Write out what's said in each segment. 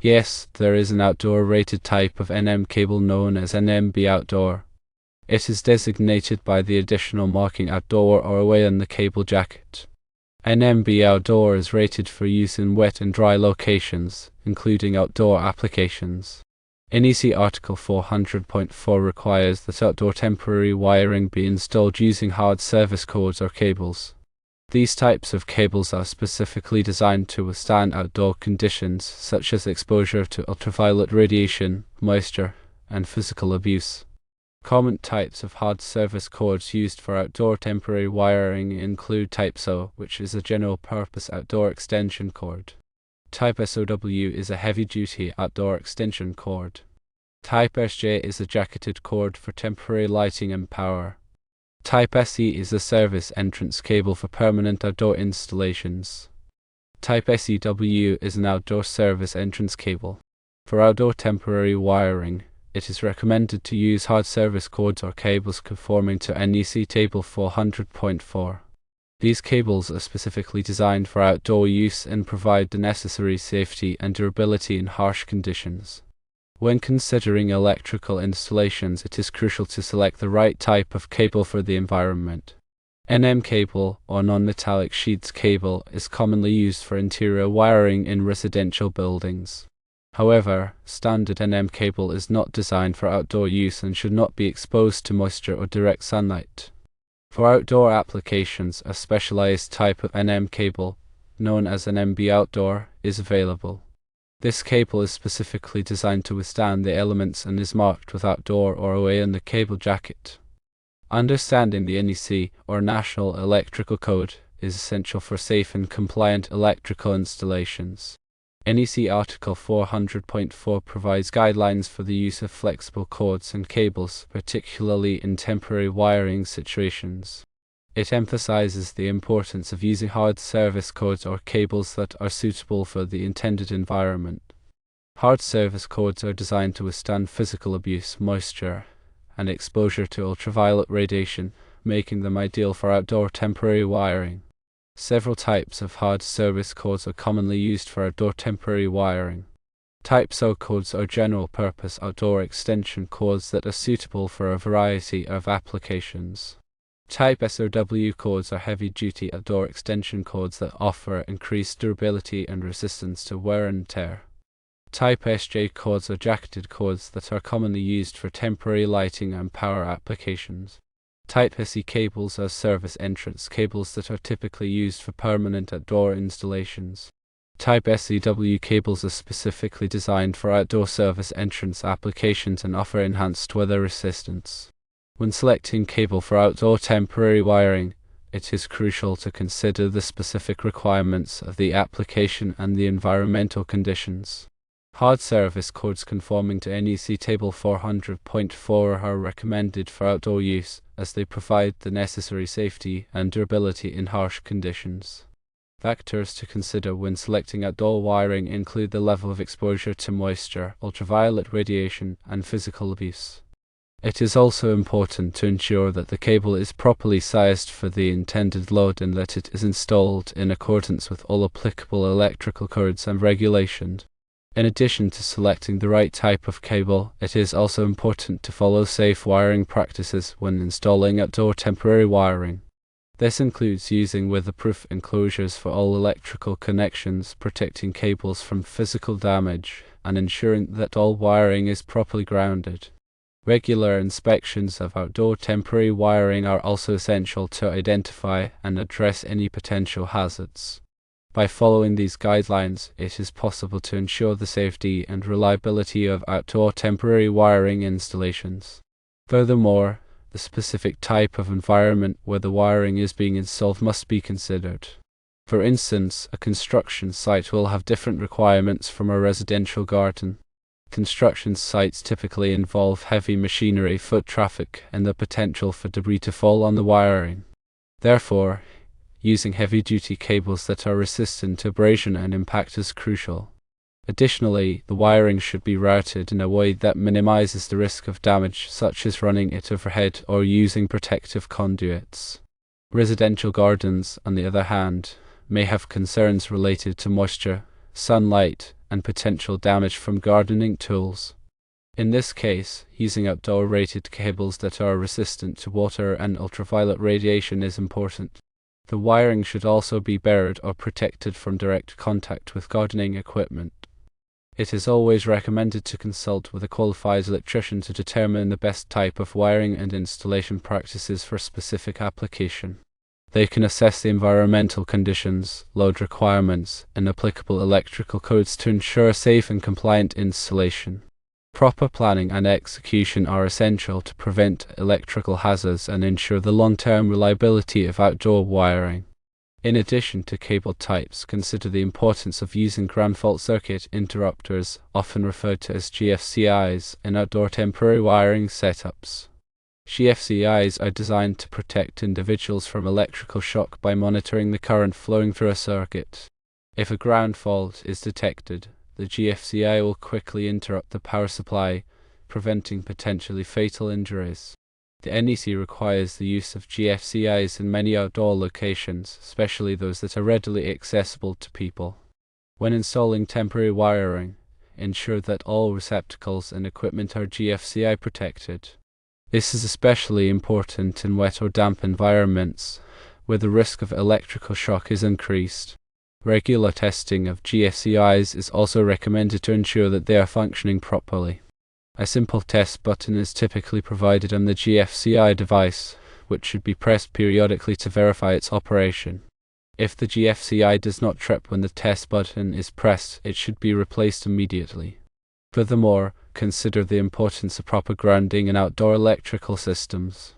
Yes, there is an outdoor rated type of NM cable known as NMB Outdoor. It is designated by the additional marking outdoor or away on the cable jacket. NMB Outdoor is rated for use in wet and dry locations, including outdoor applications. NEC Article 400.4 requires that outdoor temporary wiring be installed using hard service cords or cables. These types of cables are specifically designed to withstand outdoor conditions such as exposure to ultraviolet radiation, moisture, and physical abuse. Common types of hard service cords used for outdoor temporary wiring include Type SO, which is a general-purpose outdoor extension cord. Type SOW is a heavy-duty outdoor extension cord. Type SJ is a jacketed cord for temporary lighting and power. Type SE is a service entrance cable for permanent outdoor installations. Type SEW is an outdoor service entrance cable. For outdoor temporary wiring, it is recommended to use hard service cords or cables conforming to NEC Table 400.4. These cables are specifically designed for outdoor use and provide the necessary safety and durability in harsh conditions. When considering electrical installations, it is crucial to select the right type of cable for the environment. NM cable, or non-metallic sheaths cable, is commonly used for interior wiring in residential buildings. However, standard NM cable is not designed for outdoor use and should not be exposed to moisture or direct sunlight. For outdoor applications, a specialized type of NM cable, known as NMB Outdoor, is available. This cable is specifically designed to withstand the elements and is marked with outdoor or away on the cable jacket. Understanding the NEC, or National Electrical Code, is essential for safe and compliant electrical installations. NEC Article 400.4 provides guidelines for the use of flexible cords and cables, particularly in temporary wiring situations. It emphasizes the importance of using hard service cords or cables that are suitable for the intended environment. Hard service cords are designed to withstand physical abuse, moisture, and exposure to ultraviolet radiation, making them ideal for outdoor temporary wiring. Several types of hard service cords are commonly used for outdoor temporary wiring. Type SO cords are general-purpose outdoor extension cords that are suitable for a variety of applications. Type SOW cords are heavy-duty outdoor extension cords that offer increased durability and resistance to wear and tear. Type SJ cords are jacketed cords that are commonly used for temporary lighting and power applications. Type SE cables are service entrance cables that are typically used for permanent outdoor installations. Type SEW cables are specifically designed for outdoor service entrance applications and offer enhanced weather resistance. When selecting cable for outdoor temporary wiring, it is crucial to consider the specific requirements of the application and the environmental conditions. Hard service cords conforming to NEC Table 400.4 are recommended for outdoor use, as they provide the necessary safety and durability in harsh conditions. Factors to consider when selecting outdoor wiring include the level of exposure to moisture, ultraviolet radiation, and physical abuse. It is also important to ensure that the cable is properly sized for the intended load and that it is installed in accordance with all applicable electrical codes and regulations. In addition to selecting the right type of cable, it is also important to follow safe wiring practices when installing outdoor temporary wiring. This includes using weatherproof enclosures for all electrical connections, protecting cables from physical damage, and ensuring that all wiring is properly grounded. Regular inspections of outdoor temporary wiring are also essential to identify and address any potential hazards. By following these guidelines, it is possible to ensure the safety and reliability of outdoor temporary wiring installations. Furthermore, the specific type of environment where the wiring is being installed must be considered. For instance, a construction site will have different requirements from a residential garden. Construction sites typically involve heavy machinery, foot traffic, and the potential for debris to fall on the wiring. Therefore, using heavy-duty cables that are resistant to abrasion and impact is crucial. Additionally, the wiring should be routed in a way that minimizes the risk of damage, such as running it overhead or using protective conduits. Residential gardens, on the other hand, may have concerns related to moisture, sunlight, and potential damage from gardening tools. In this case, using outdoor-rated cables that are resistant to water and ultraviolet radiation is important. The wiring should also be barred or protected from direct contact with gardening equipment. It is always recommended to consult with a qualified electrician to determine the best type of wiring and installation practices for specific application. They can assess the environmental conditions, load requirements, and applicable electrical codes to ensure a safe and compliant installation. Proper planning and execution are essential to prevent electrical hazards and ensure the long-term reliability of outdoor wiring. In addition to cable types, consider the importance of using ground fault circuit interrupters, often referred to as GFCIs, in outdoor temporary wiring setups. GFCIs are designed to protect individuals from electrical shock by monitoring the current flowing through a circuit. If a ground fault is detected, the GFCI will quickly interrupt the power supply, preventing potentially fatal injuries. The NEC requires the use of GFCIs in many outdoor locations, especially those that are readily accessible to people. When installing temporary wiring, ensure that all receptacles and equipment are GFCI protected. This is especially important in wet or damp environments, where the risk of electrical shock is increased. Regular testing of GFCIs is also recommended to ensure that they are functioning properly. A simple test button is typically provided on the GFCI device, which should be pressed periodically to verify its operation. If the GFCI does not trip when the test button is pressed, it should be replaced immediately. Furthermore, consider the importance of proper grounding in outdoor electrical systems.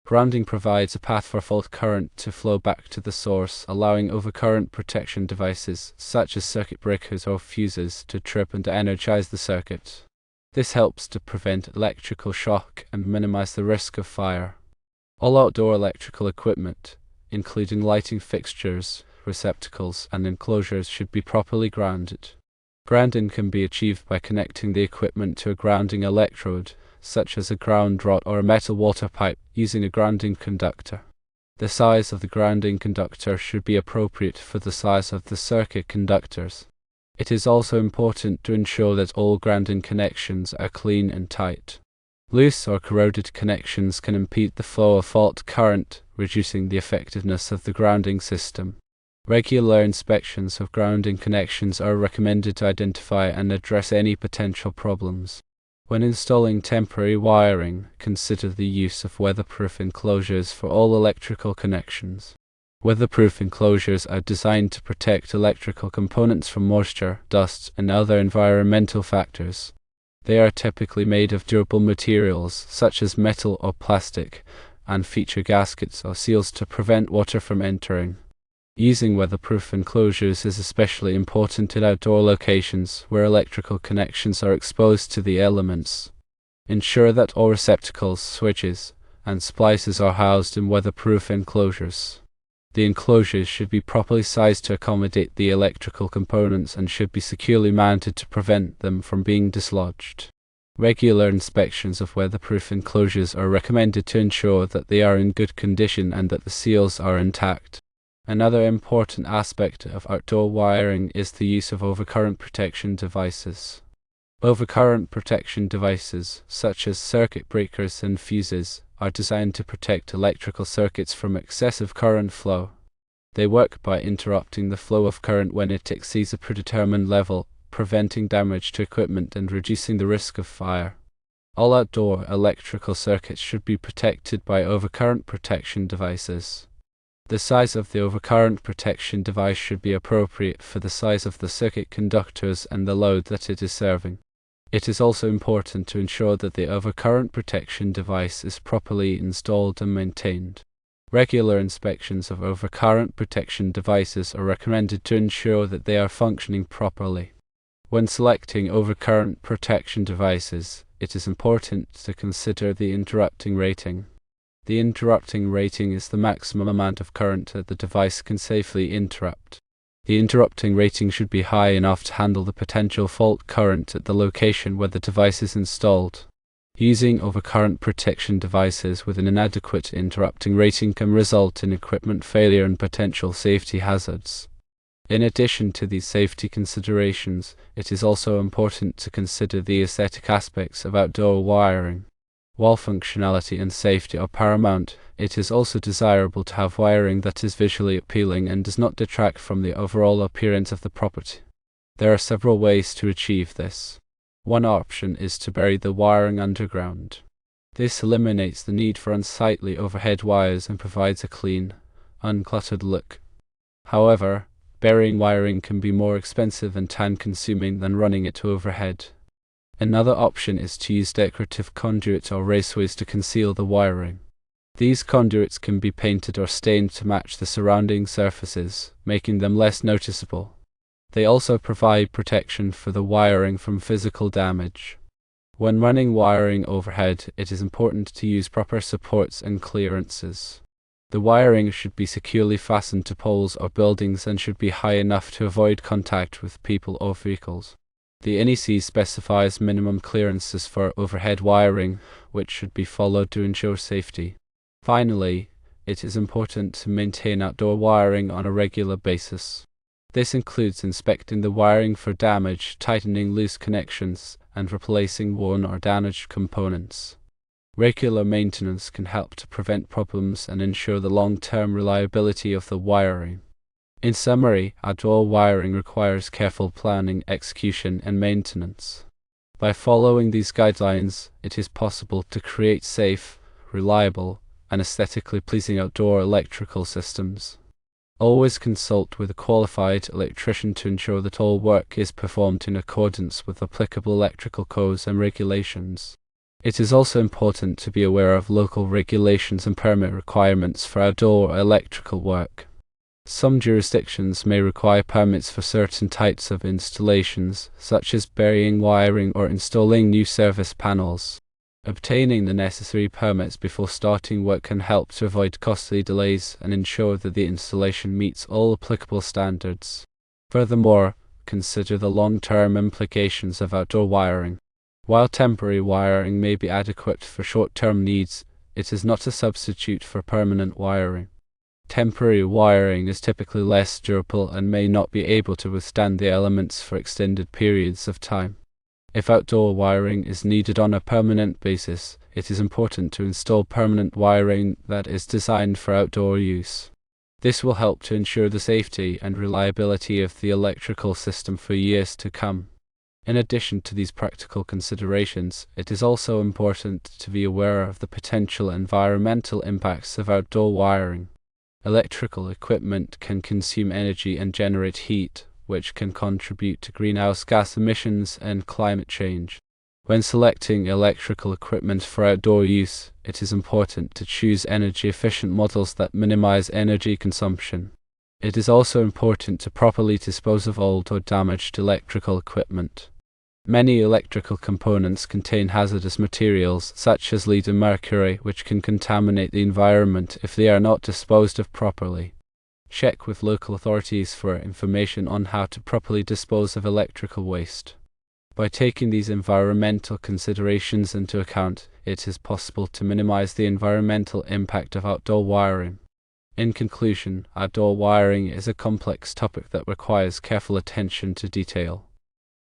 Grounding provides a path for fault current to flow back to the source, allowing overcurrent protection devices, such as circuit breakers or fuses, to trip and energize the circuit. This helps to prevent electrical shock and minimize the risk of fire. All outdoor electrical equipment, including lighting fixtures, receptacles, and enclosures, should be properly grounded. Grounding can be achieved by connecting the equipment to a grounding electrode, such as a ground rod or a metal water pipe, using a grounding conductor. The size of the grounding conductor should be appropriate for the size of the circuit conductors. It is also important to ensure that all grounding connections are clean and tight. Loose or corroded connections can impede the flow of fault current, reducing the effectiveness of the grounding system. Regular inspections of grounding connections are recommended to identify and address any potential problems. When installing temporary wiring, consider the use of weatherproof enclosures for all electrical connections. Weatherproof enclosures are designed to protect electrical components from moisture, dust, and other environmental factors. They are typically made of durable materials, such as metal or plastic, and feature gaskets or seals to prevent water from entering. Using weatherproof enclosures is especially important in outdoor locations where electrical connections are exposed to the elements. Ensure that all receptacles, switches, and splices are housed in weatherproof enclosures. The enclosures should be properly sized to accommodate the electrical components and should be securely mounted to prevent them from being dislodged. Regular inspections of weatherproof enclosures are recommended to ensure that they are in good condition and that the seals are intact. Another important aspect of outdoor wiring is the use of overcurrent protection devices. Overcurrent protection devices, such as circuit breakers and fuses, are designed to protect electrical circuits from excessive current flow. They work by interrupting the flow of current when it exceeds a predetermined level, preventing damage to equipment and reducing the risk of fire. All outdoor electrical circuits should be protected by overcurrent protection devices. The size of the overcurrent protection device should be appropriate for the size of the circuit conductors and the load that it is serving. It is also important to ensure that the overcurrent protection device is properly installed and maintained. Regular inspections of overcurrent protection devices are recommended to ensure that they are functioning properly. When selecting overcurrent protection devices, it is important to consider the interrupting rating. The interrupting rating is the maximum amount of current that the device can safely interrupt. The interrupting rating should be high enough to handle the potential fault current at the location where the device is installed. Using overcurrent protection devices with an inadequate interrupting rating can result in equipment failure and potential safety hazards. In addition to these safety considerations, it is also important to consider the aesthetic aspects of outdoor wiring. While functionality and safety are paramount, it is also desirable to have wiring that is visually appealing and does not detract from the overall appearance of the property. There are several ways to achieve this. One option is to bury the wiring underground. This eliminates the need for unsightly overhead wires and provides a clean, uncluttered look. However, burying wiring can be more expensive and time-consuming than running it overhead. Another option is to use decorative conduits or raceways to conceal the wiring. These conduits can be painted or stained to match the surrounding surfaces, making them less noticeable. They also provide protection for the wiring from physical damage. When running wiring overhead, it is important to use proper supports and clearances. The wiring should be securely fastened to poles or buildings and should be high enough to avoid contact with people or vehicles. The NEC specifies minimum clearances for overhead wiring, which should be followed to ensure safety. Finally, it is important to maintain outdoor wiring on a regular basis. This includes inspecting the wiring for damage, tightening loose connections, and replacing worn or damaged components. Regular maintenance can help to prevent problems and ensure the long-term reliability of the wiring. In summary, outdoor wiring requires careful planning, execution, and maintenance. By following these guidelines, it is possible to create safe, reliable, and aesthetically pleasing outdoor electrical systems. Always consult with a qualified electrician to ensure that all work is performed in accordance with applicable electrical codes and regulations. It is also important to be aware of local regulations and permit requirements for outdoor electrical work. Some jurisdictions may require permits for certain types of installations, such as burying wiring or installing new service panels. Obtaining the necessary permits before starting work can help to avoid costly delays and ensure that the installation meets all applicable standards. Furthermore, consider the long-term implications of outdoor wiring. While temporary wiring may be adequate for short-term needs, it is not a substitute for permanent wiring. Temporary wiring is typically less durable and may not be able to withstand the elements for extended periods of time. If outdoor wiring is needed on a permanent basis, it is important to install permanent wiring that is designed for outdoor use. This will help to ensure the safety and reliability of the electrical system for years to come. In addition to these practical considerations, it is also important to be aware of the potential environmental impacts of outdoor wiring. Electrical equipment can consume energy and generate heat, which can contribute to greenhouse gas emissions and climate change. When selecting electrical equipment for outdoor use, it is important to choose energy-efficient models that minimize energy consumption. It is also important to properly dispose of old or damaged electrical equipment. Many electrical components contain hazardous materials such as lead and mercury, which can contaminate the environment if they are not disposed of properly. Check with local authorities for information on how to properly dispose of electrical waste. By taking these environmental considerations into account, it is possible to minimize the environmental impact of outdoor wiring. In conclusion, outdoor wiring is a complex topic that requires careful attention to detail.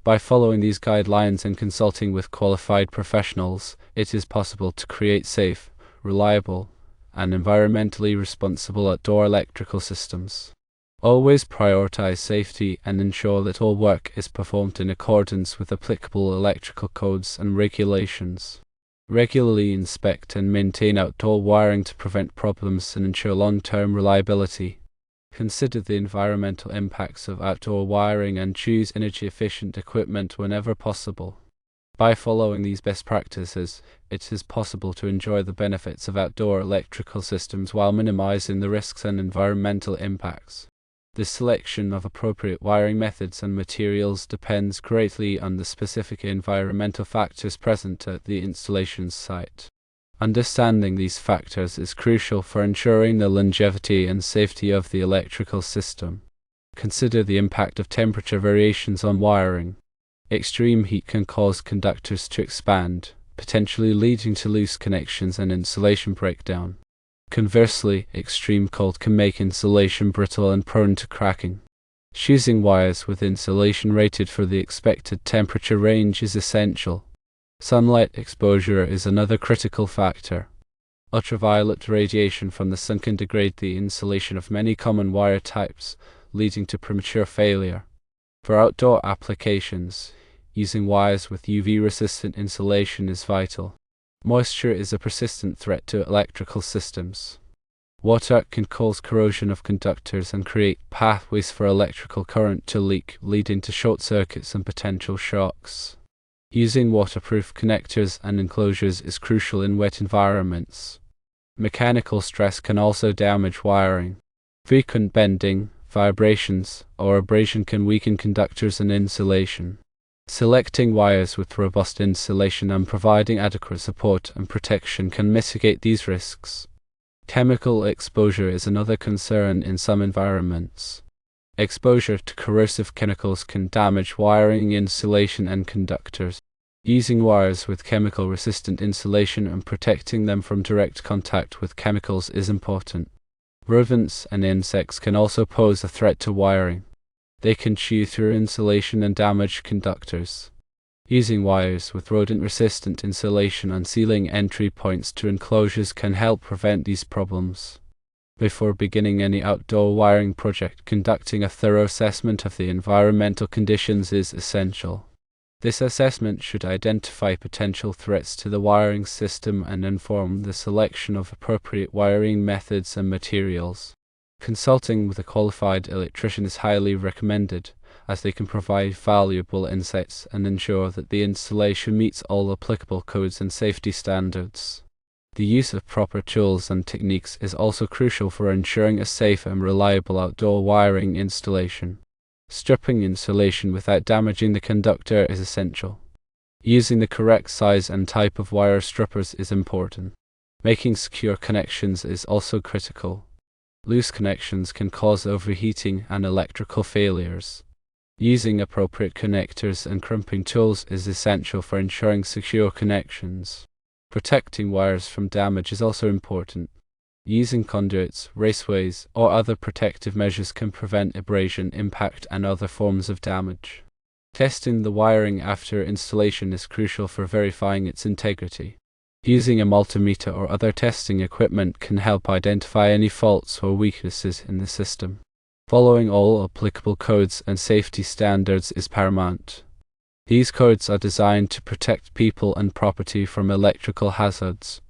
By following these guidelines and consulting with qualified professionals, it is possible to create safe, reliable, and environmentally responsible outdoor electrical systems. Always prioritize safety and ensure that all work is performed in accordance with applicable electrical codes and regulations. Regularly inspect and maintain outdoor wiring to prevent problems and ensure long-term reliability. Consider the environmental impacts of outdoor wiring and choose energy-efficient equipment whenever possible. By following these best practices, it is possible to enjoy the benefits of outdoor electrical systems while minimizing the risks and environmental impacts. The selection of appropriate wiring methods and materials depends greatly on the specific environmental factors present at the installation site. Understanding these factors is crucial for ensuring the longevity and safety of the electrical system. Consider the impact of temperature variations on wiring. Extreme heat can cause conductors to expand, potentially leading to loose connections and insulation breakdown. Conversely, extreme cold can make insulation brittle and prone to cracking. Choosing wires with insulation rated for the expected temperature range is essential. Sunlight exposure is another critical factor. Ultraviolet radiation from the sun can degrade the insulation of many common wire types, leading to premature failure. For outdoor applications, using wires with UV-resistant insulation is vital. Moisture is a persistent threat to electrical systems. Water can cause corrosion of conductors and create pathways for electrical current to leak, leading to short circuits and potential shocks. Using waterproof connectors and enclosures is crucial in wet environments. Mechanical stress can also damage wiring. Frequent bending, vibrations, or abrasion can weaken conductors and insulation. Selecting wires with robust insulation and providing adequate support and protection can mitigate these risks. Chemical exposure is another concern in some environments. Exposure to corrosive chemicals can damage wiring, insulation, and conductors. Using wires with chemical-resistant insulation and protecting them from direct contact with chemicals is important. Rodents and insects can also pose a threat to wiring. They can chew through insulation and damage conductors. Using wires with rodent-resistant insulation and sealing entry points to enclosures can help prevent these problems. Before beginning any outdoor wiring project, conducting a thorough assessment of the environmental conditions is essential. This assessment should identify potential threats to the wiring system and inform the selection of appropriate wiring methods and materials. Consulting with a qualified electrician is highly recommended, as they can provide valuable insights and ensure that the installation meets all applicable codes and safety standards. The use of proper tools and techniques is also crucial for ensuring a safe and reliable outdoor wiring installation. Stripping insulation without damaging the conductor is essential. Using the correct size and type of wire strippers is important. Making secure connections is also critical. Loose connections can cause overheating and electrical failures. Using appropriate connectors and crimping tools is essential for ensuring secure connections. Protecting wires from damage is also important. Using conduits, raceways, or other protective measures can prevent abrasion, impact, and other forms of damage. Testing the wiring after installation is crucial for verifying its integrity. Using a multimeter or other testing equipment can help identify any faults or weaknesses in the system. Following all applicable codes and safety standards is paramount. These codes are designed to protect people and property from electrical hazards.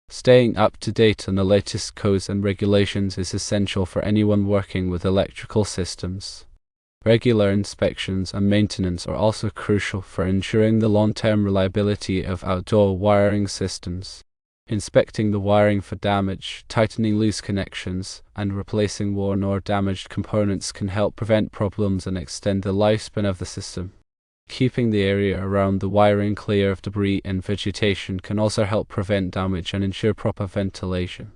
Staying up to date on the latest codes and regulations is essential for anyone working with electrical systems. Regular inspections and maintenance are also crucial for ensuring the long-term reliability of outdoor wiring systems. Inspecting the wiring for damage, tightening loose connections, and replacing worn or damaged components can help prevent problems and extend the lifespan of the system. Keeping the area around the wiring clear of debris and vegetation can also help prevent damage and ensure proper ventilation.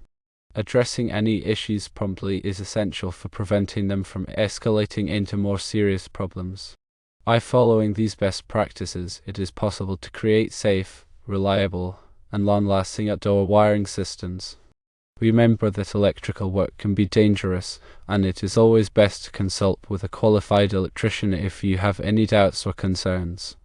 Addressing any issues promptly is essential for preventing them from escalating into more serious problems. By following these best practices, it is possible to create safe, reliable, and long-lasting outdoor wiring systems. Remember that electrical work can be dangerous, and it is always best to consult with a qualified electrician if you have any doubts or concerns.